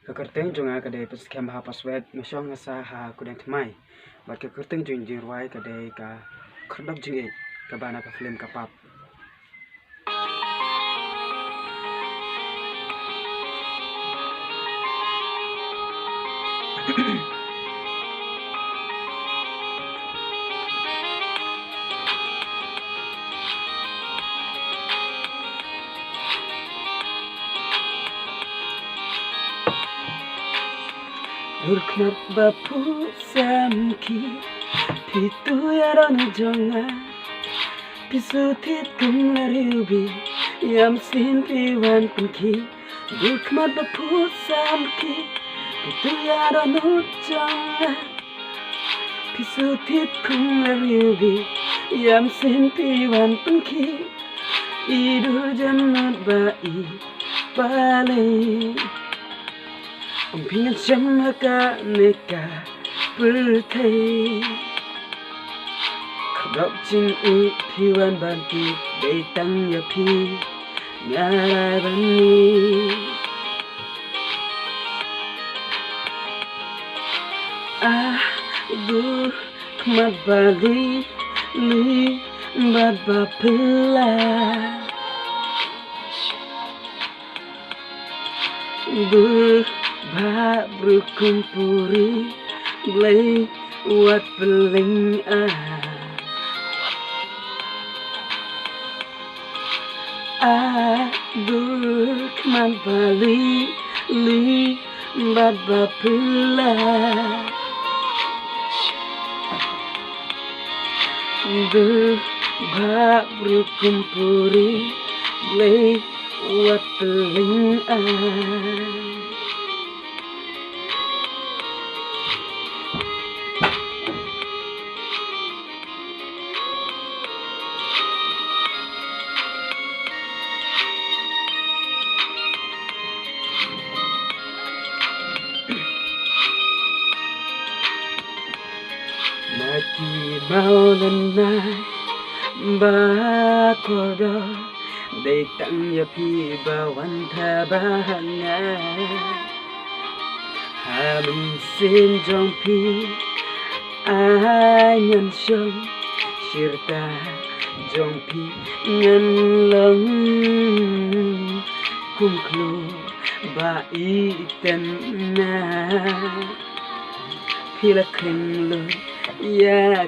Kekerteng jonga kadai pas kem ha password mesong ngasa ha kudeng thmai bat kekerteng jing jing ruai kadai ka khrdok jing e ka bana ka film ka pap Durknat bapu samki pitu yaran jonga pisutit kumlariubi yam sin piwan pinki Durknat bapu samki pitu yaran jonga pisutit kumlariubi yam sin piwan pinki idu jannat bai balik Umpingan syamaka neka pertai Khadok jing i piwan banti Beitang ya pi Ngarai bani Aduh kemat bali Li bad bapela Ba berkumpuri Blay wat beling Aduh keman bali Li bad bapela Ba berkumpuri Blay wat beling Mati mau lenai bakodo Beitang ya pi bawan tabahanga Habin sin jong pi Anyan syong Shirta jong pi Ngan long Kumklu ba iten na Pila kring lu Ya